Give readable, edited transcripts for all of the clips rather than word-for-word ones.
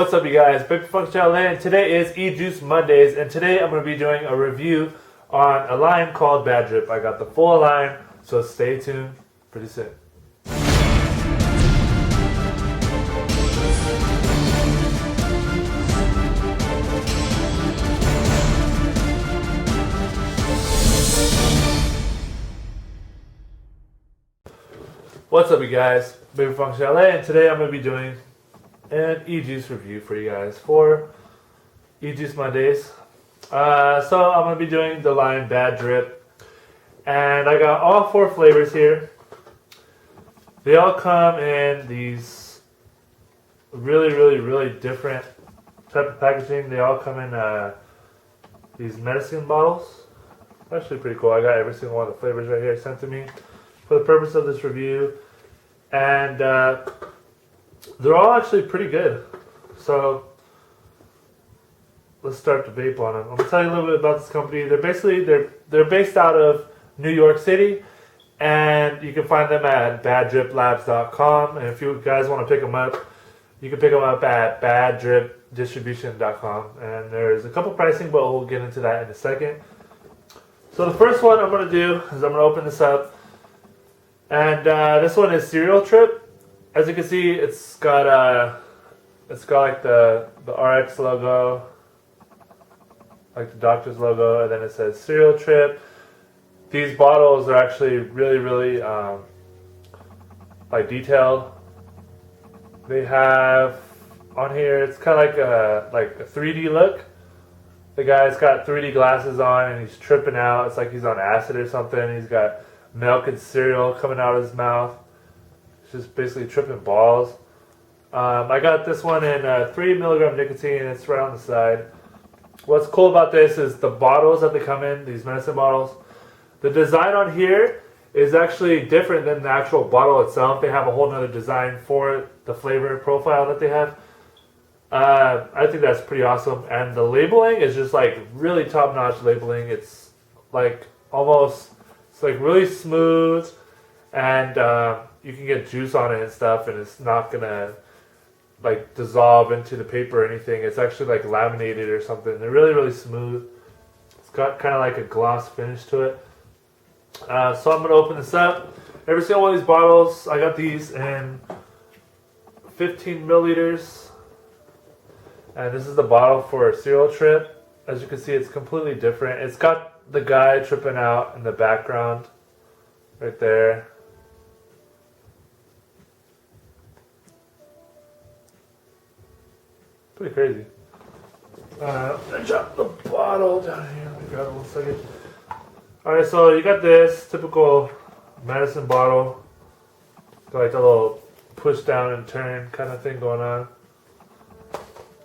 What's up, you guys? Big Funk Channel, and today is EJuice Mondays, and today I'm going to be doing a review on a line called Bad Drip. I got the full line, so stay tuned. Pretty soon. What's up, you guys? Big Funk Channel, and today I'm going to be doing an EJuice review for you guys for EJuice Mondays. So I'm going to be doing the line Bad Drip, and I got all 4 flavors here. They all come in these really different type of packaging. They all come in these medicine bottles. Actually pretty cool. I got every single one of the flavors right here sent to me for the purpose of this review, and they're all actually pretty good. So let's start the vape on them. I'm gonna tell you a little bit about this company. They're based out of New York City, and you can find them at baddriplabs.com. And if you guys want to pick them up, you can pick them up at baddripdistribution.com. And there's a couple pricing, but we'll get into that in a second. So the first one I'm gonna do is I'm gonna open this up, and this one is Cereal Trip. As you can see, it's got like the RX logo, like the doctor's logo, and then it says Cereal Trip. These bottles are actually really like detailed. They have on here, it's kind of like a 3D look. The guy's got 3D glasses on and he's tripping out. It's like he's on acid or something. He's got milk and cereal coming out of his mouth. Just basically tripping balls. I got this one in 3 milligram nicotine. It's right on the side. What's cool about this is the bottles that they come in, these medicine bottles. The design on here is actually different than the actual bottle itself. They have a whole nother design for the flavor profile that they have. I think that's pretty awesome. And the labeling is just like really top-notch labeling. It's like it's like really smooth, and you can get juice on it and stuff, and it's not gonna like dissolve into the paper or anything. It's actually like laminated or something. They're really smooth. It's got kind of like a gloss finish to it. So I'm gonna open this up. Every single one of these bottles, I got these in 15 milliliters, and this is the bottle for a Cereal Trip. As you can see, it's completely different. It's got the guy tripping out in the background right there. Pretty crazy. I'm gonna drop the bottle down here. Let me grab it 1 second. Alright, so you got this typical medicine bottle. Got like a little push down and turn kind of thing going on.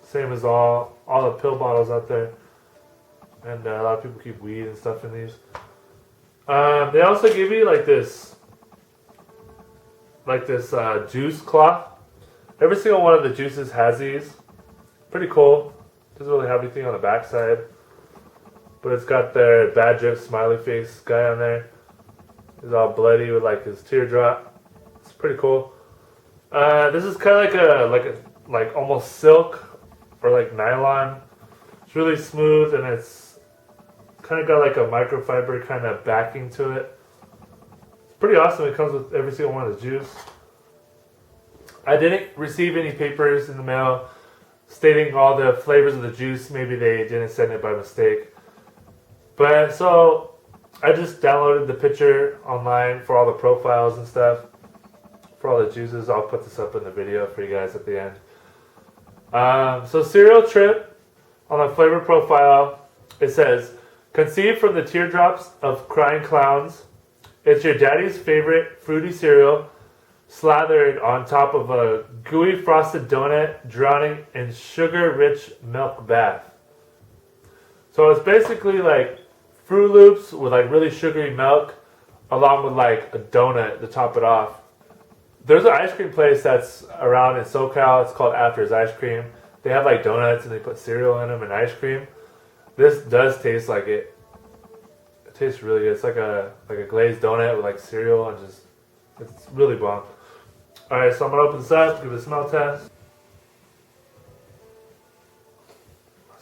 Same as all the pill bottles out there. And a lot of people keep weed and stuff in these. They also give you like this juice cloth. Every single one of the juices has these. Pretty cool. Doesn't really have anything on the back side, but it's got their Bad Drip smiley face guy on there. He's all bloody with like his teardrop. It's pretty cool. This is kind of like almost silk or like nylon. It's really smooth, and it's kind of got like a microfiber kind of backing to it. It's pretty awesome. It comes with every single one of the juice. I didn't receive any papers in the mail stating all the flavors of the juice. Maybe they didn't send it by mistake. But so I just downloaded the picture online for all the profiles and stuff. For all the juices, I'll put this up in the video for you guys at the end. So Cereal Trip, on the flavor profile, it says, conceived from the teardrops of crying clowns, it's your daddy's favorite fruity cereal, slathered on top of a gooey frosted donut, drowning in sugar-rich milk bath. So it's basically like Fruit Loops with like really sugary milk, along with like a donut to top it off. There's an ice cream place that's around in SoCal. It's called After's Ice Cream. They have like donuts and they put cereal in them and ice cream. This does taste like it. It tastes really good. It's like a glazed donut with like cereal and just, it's really bomb. Alright, so I'm going to open this up, give it a smell test.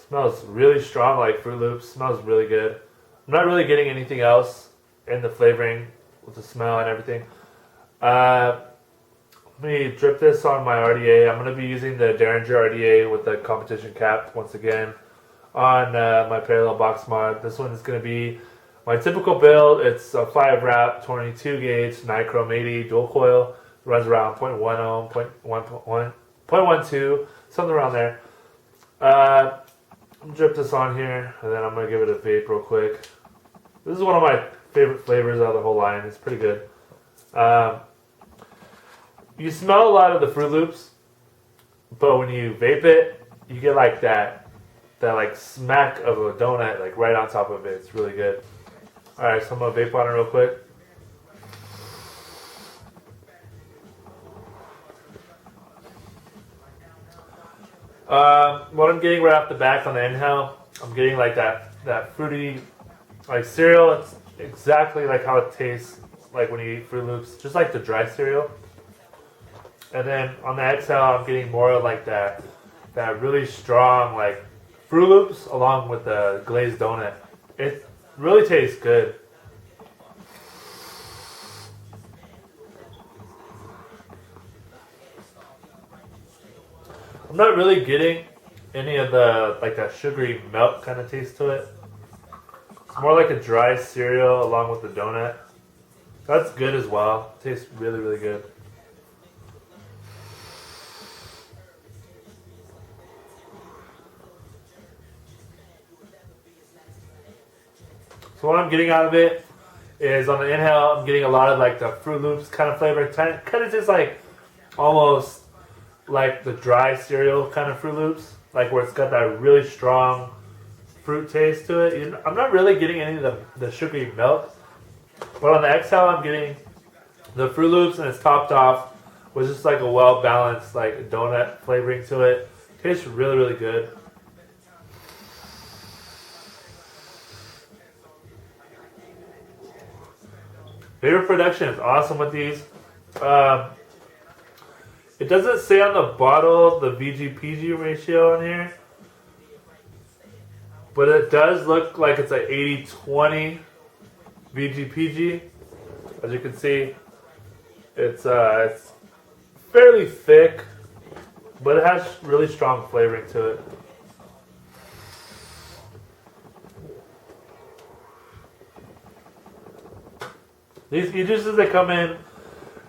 Smells really strong, like Fruit Loops. Smells really good. I'm not really getting anything else in the flavoring with the smell and everything. Let me drip this on my RDA. I'm going to be using the Derringer RDA with the competition cap once again on my parallel box mod. This one is going to be my typical build. It's a 5 wrap, 22 gauge, nichrome 80 dual coil. Runs around 0.10, 0.12, something around there. I'm drip this on here, and then I'm going to give it a vape real quick. This is one of my favorite flavors out of the whole line. It's pretty good. You smell a lot of the Fruit Loops, but when you vape it, you get like that like smack of a donut like right on top of it. It's really good. Alright, so I'm going to vape on it real quick. What I'm getting right off the bat on the inhale, I'm getting like that fruity like cereal. It's exactly like how it tastes like when you eat Fruit Loops, just like the dry cereal. And then on the exhale, I'm getting more of like that really strong like Fruit Loops along with the glazed donut. It really tastes good. I'm not really getting any of the like that sugary milk kind of taste to it. It's more like a dry cereal along with the donut. That's good as well. Tastes really, really good. So what I'm getting out of it is on the inhale, I'm getting a lot of like the Fruit Loops kind of flavor. Kind of just like almost like the dry cereal kind of Fruit Loops, like where it's got that really strong fruit taste to it. I'm not really getting any of the sugary milk, but on the exhale I'm getting the Fruit Loops, and it's topped off with just like a well balanced like donut flavoring to it. Tastes really, really good. Vapor production is awesome with these. It doesn't say on the bottle the VG-PG ratio on here, but it does look like it's an 80-20 VG-PG. As you can see, it's fairly thick, but it has really strong flavoring to it. These EJuices, they come in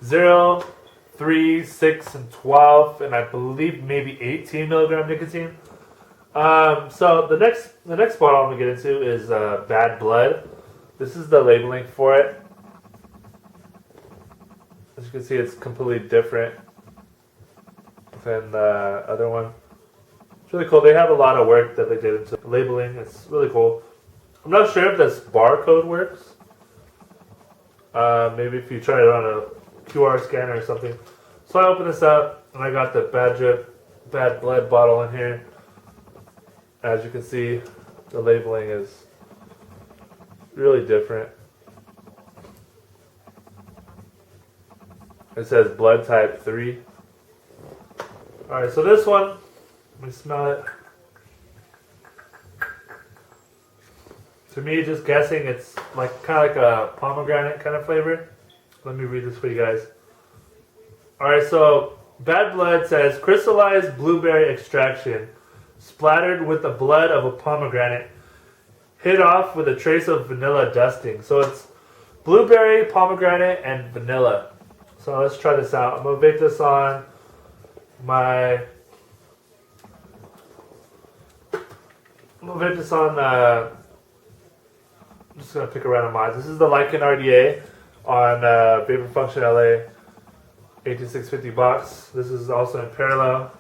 0, 3, 6, and 12, and I believe maybe 18 milligram nicotine. So the next bottle I'm gonna get into is Bad Blood. This is the labeling for it. As you can see, it's completely different than the other one. It's really cool. They have a lot of work that they did into labeling. It's really cool. I'm not sure if this barcode works. Maybe if you try it on a QR scanner or something. So I open this up, and I got the Bad Blood bottle in here. As you can see, the labeling is really different. It says blood type 3. Alright, so this one, let me smell it. To me, just guessing, it's like kind of like a pomegranate kind of flavor. Let me read this for you guys. Alright, so Bad Blood says, crystallized blueberry extraction, splattered with the blood of a pomegranate, hit off with a trace of vanilla dusting. So it's blueberry, pomegranate, and vanilla. So let's try this out. I'm going to vape this on my... I'm just going to pick a random mod. This is the Lycan RDA on Vapor Function LA 18650 box. This is also in parallel.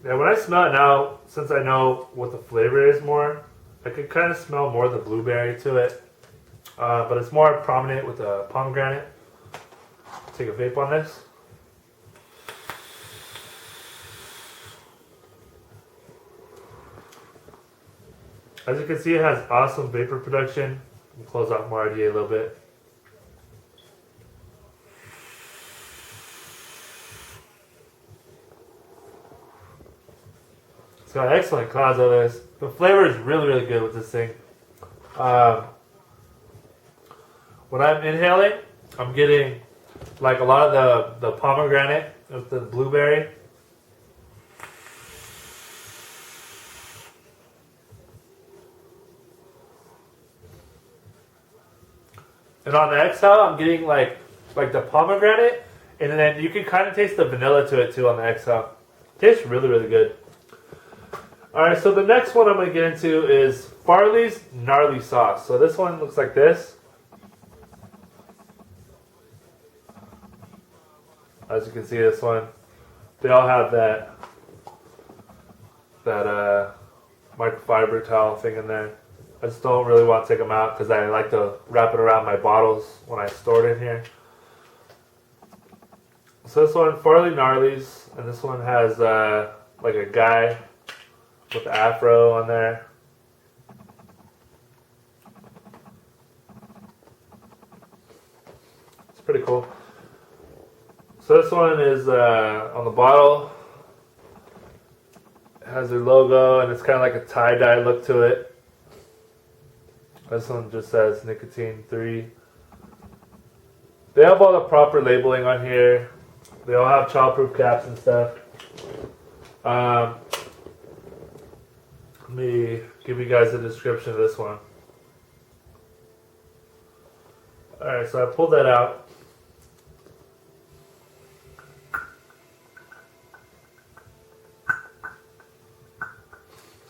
Yeah, when I smell it now, since I know what the flavor is more, I can kind of smell more of the blueberry to it. But it's more prominent with the pomegranate. Take a vape on this. As you can see, it has awesome vapor production. Let me close off my RDA a little bit. It's got excellent clouds on this. The flavor is really, really good with this thing. When I'm inhaling, I'm getting like a lot of the pomegranate with the blueberry. And on the exhale, I'm getting like the pomegranate, and then you can kind of taste the vanilla to it too on the exhale. Tastes really, really good. Alright, so the next one I'm going to get into is Farley's Gnarly sauce. So this one looks like this. As you can see, this one, they all have that microfiber towel thing in there. I just don't really want to take them out because I like to wrap it around my bottles when I store it in here. So this one, Farley Gnarly's, and this one has like a guy with the afro on there. It's pretty cool. So this one is on the bottle. It has their logo, and it's kind of like a tie-dye look to it. This one just says nicotine 3. They have all the proper labeling on here. They all have childproof caps and stuff. Let me give you guys a description of this one. Alright, so I pulled that out.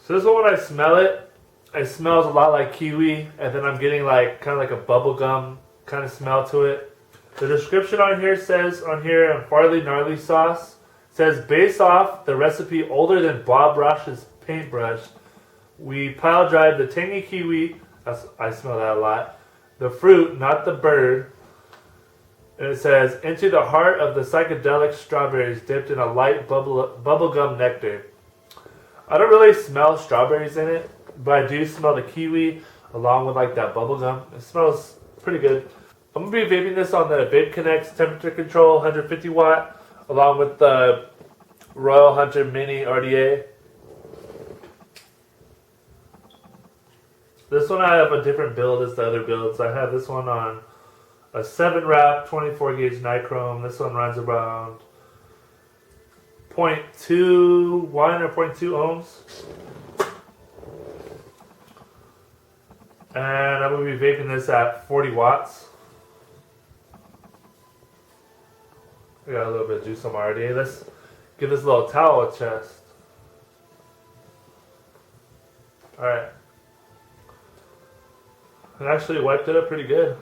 So this one, when I smell it, it smells a lot like kiwi, and then I'm getting like kind of like a bubblegum kind of smell to it. The description on here says, on Farley Gnarly sauce, says based off the recipe older than Bob Ross's paintbrush, we pile dried the tangy kiwi, I smell that a lot, the fruit, not the bird, and it says, into the heart of the psychedelic strawberries dipped in a light bubblegum nectar. I don't really smell strawberries in it, but I do smell the kiwi along with like that bubblegum. It smells pretty good. I'm going to be vaping this on the Vape Connect's temperature control 150 watt along with the Royal Hunter Mini RDA. This one I have a different build as the other builds. I have this one on a 7 wrap 24 gauge nichrome. This one runs around 0.21 or 0.2 ohms. And I'm going to be vaping this at 40 watts. I got a little bit of juice on my RDA. Let's give this little towel a chest. Alright. It actually wiped it up pretty good.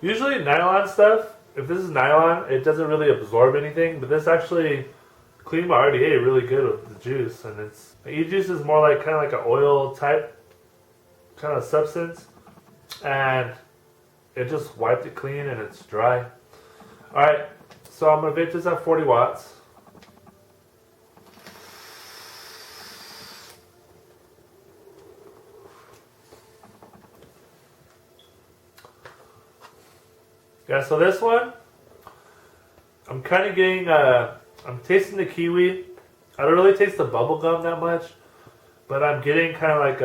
Usually nylon stuff, if this is nylon, it doesn't really absorb anything, but this actually cleaned my RDA really good with the juice. And it's EJuice is more like kind of like an oil type kind of substance, and it just wiped it clean and it's dry. Alright, so I'm going to vape this at 40 watts. Yeah, so this one, I'm kind of getting, I'm tasting the kiwi. I don't really taste the bubblegum that much, but I'm getting kind of like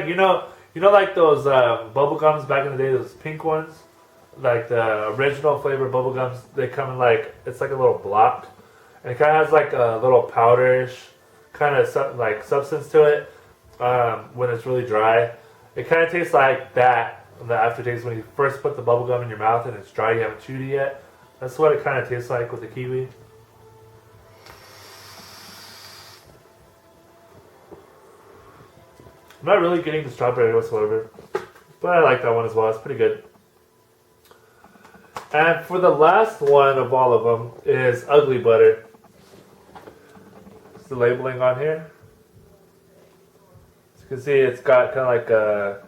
you know like those bubblegums back in the day, those pink ones, like the original flavor bubblegums, they come in like, it's like a little block, and it kind of has like a little powderish kind of substance to it when it's really dry. It kind of tastes like that in the aftertaste when you first put the bubblegum in your mouth and it's dry, you haven't chewed it yet. That's what it kind of tastes like with the kiwi. I'm not really getting the strawberry whatsoever, but I like that one as well. It's pretty good. And for the last one of all of them is Ugly Butter. It's the labeling on here. As you can see, it's got kind of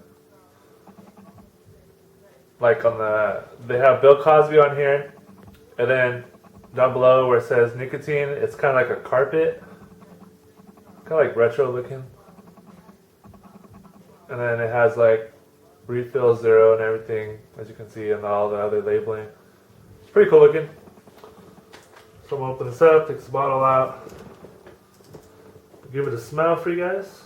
like on the, they have Bill Cosby on here, and then down below where it says nicotine, it's kind of like a carpet, kind of like retro looking. And then it has like refill 0 and everything, as you can see, and all the other labeling. It's pretty cool looking. So I'm gonna open this up, take this bottle out, give it a smell for you guys.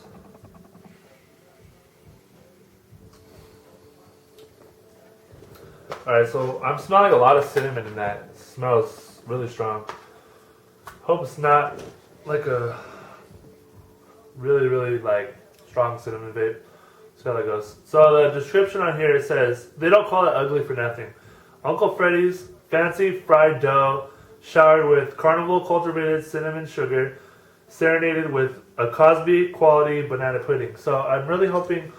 Alright, so I'm smelling a lot of cinnamon in that. It smells really strong. Hope it's not like a really, really like strong cinnamon vape. See how that goes. So the description on here, it says, they don't call it ugly for nothing. Uncle Freddy's fancy fried dough, showered with carnival cultivated cinnamon sugar, serenaded with a Cosby-quality banana pudding. So I'm really hoping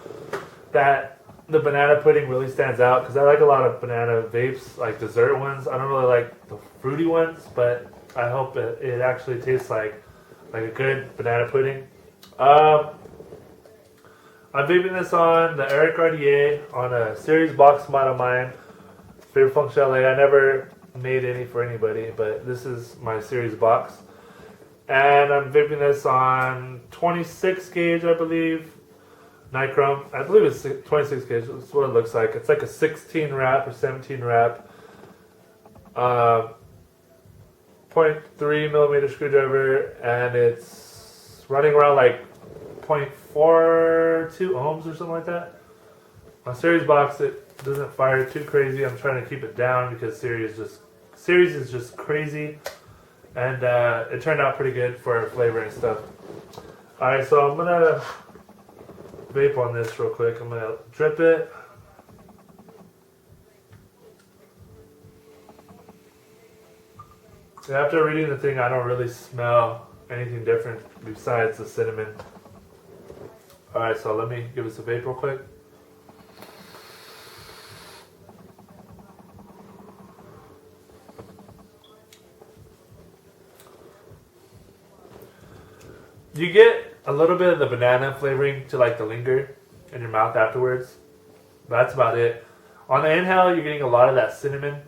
that the banana pudding really stands out, because I like a lot of banana vapes, like dessert ones. I don't really like the fruity ones, but I hope it actually tastes like a good banana pudding. I'm vaping this on the Eric RDA on a series box mod of mine. Favorite functionality. I never made any for anybody, but this is my series box. And I'm vaping this on 26 gauge, I believe. Nichrome. I believe it's 26 gauge. That's what it looks like. It's like a 16 wrap or 17 wrap. 0.3 millimeter screwdriver, and it's running around like 0.42 ohms or something like that. My series box, it doesn't fire too crazy. I'm trying to keep it down because series is just crazy, and it turned out pretty good for flavor and stuff. All right, so I'm gonna vape on this real quick. I'm gonna drip it. After reading the thing, I don't really smell anything different besides the cinnamon. Alright, so let me give this a vape real quick. You get a little bit of the banana flavoring to like the linger in your mouth afterwards. That's about it. On the inhale, you're getting a lot of that cinnamon,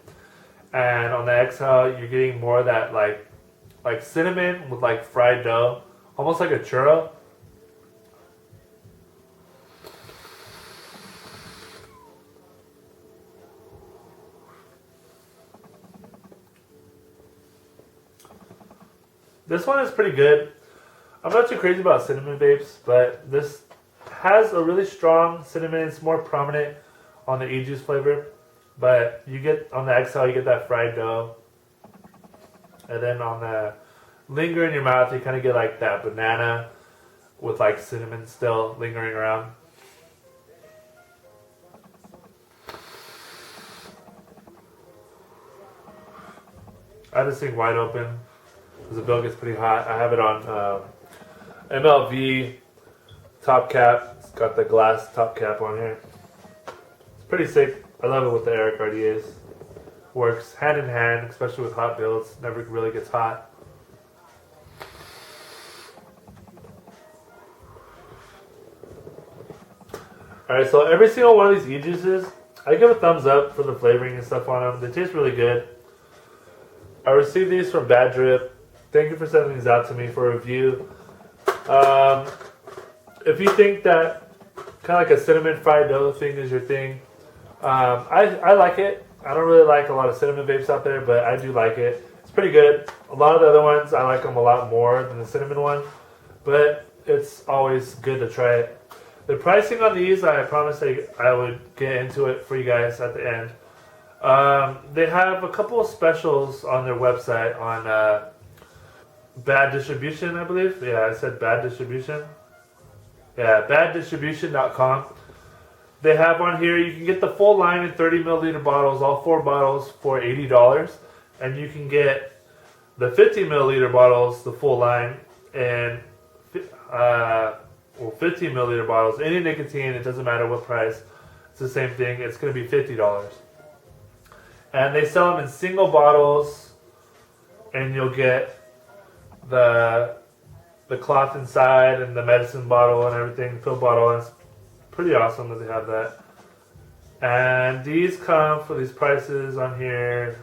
and on the exhale, you're getting more of that like cinnamon with like fried dough, almost like a churro. This one is pretty good. I'm not too crazy about cinnamon vapes, but this has a really strong cinnamon. It's more prominent on the EJuice flavor, but you get on the exhale, you get that fried dough, and then on the linger in your mouth, you kind of get like that banana with like cinnamon still lingering around. I have this thing wide open because the bill gets pretty hot. I have it on MLV top cap. It's got the glass top cap on here. It's pretty sick. I love it with the Eric RDAs. Works hand in hand, especially with hot builds. Never really gets hot. Alright, so every single one of these EJuices, I give a thumbs up for the flavoring and stuff on them. They taste really good. I received these from Bad Drip. Thank you for sending these out to me for a review. If you think that kind of like a cinnamon fried dough thing is your thing, I like it. I don't really like a lot of cinnamon vapes out there, but I do like it. It's pretty good. A lot of the other ones, I like them a lot more than the cinnamon one, but it's always good to try it. The pricing on these, I promised I would get into it for you guys at the end. They have a couple of specials on their website on Bad Distribution, I believe. Yeah, I said Bad Distribution. Yeah, baddistribution.com. They have on here, you can get the full line in 30 milliliter bottles, all 4 bottles for $80. And you can get the 50 milliliter bottles, the full line, and 15 milliliter bottles. Any nicotine, it doesn't matter what price. It's the same thing. It's going to be $50. And they sell them in single bottles, and you'll get the cloth inside and the medicine bottle and everything, the pill bottle. And it's pretty awesome that they have that. And these come for these prices on here.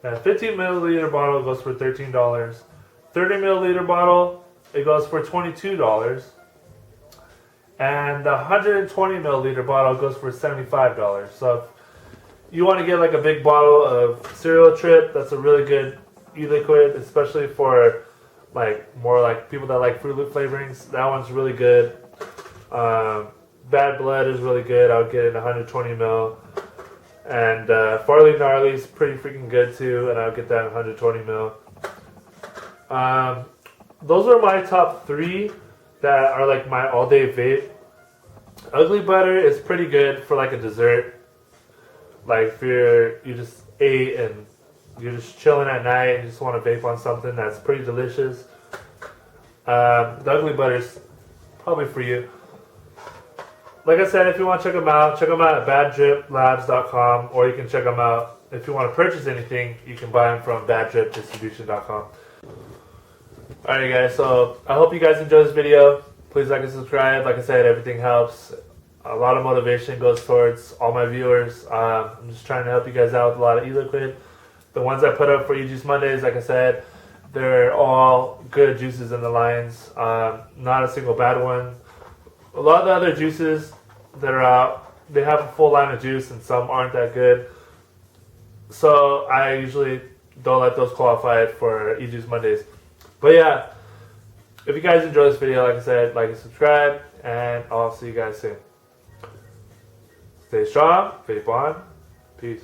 That 15 milliliter bottle goes for $13. 30 milliliter bottle, it goes for $22. And the 120 milliliter bottle goes for $75. So you want to get like a big bottle of cereal trip, that's a really good e-liquid, especially for like more like people that like Fruit Loop flavorings. That one's really good. Bad Blood is really good. I would get it in 120 ml. And Farley Gnarly is pretty freaking good too, and I would get that in 120 ml. Those are my top 3 that are like my all-day vape. Ugly Butter is pretty good for like a dessert. Like if you just ate and you're just chilling at night and you just want to vape on something that's pretty delicious. The Ugly Butter's probably for you. Like I said, if you want to check them out at baddriplabs.com, or you can check them out if you want to purchase anything. You can buy them from baddripdistribution.com. Alright guys, so I hope you guys enjoyed this video. Please like and subscribe. Like I said, everything helps. A lot of motivation goes towards all my viewers. I'm just trying to help you guys out with a lot of e-liquid. The ones I put up for EJuice Mondays, like I said, they're all good juices in the lines. Not a single bad one. A lot of the other juices that are out, they have a full line of juice and some aren't that good. So I usually don't let those qualify for EJuice Mondays. But yeah, if you guys enjoyed this video, like I said, like and subscribe, and I'll see you guys soon. Stay strong, vape on, peace.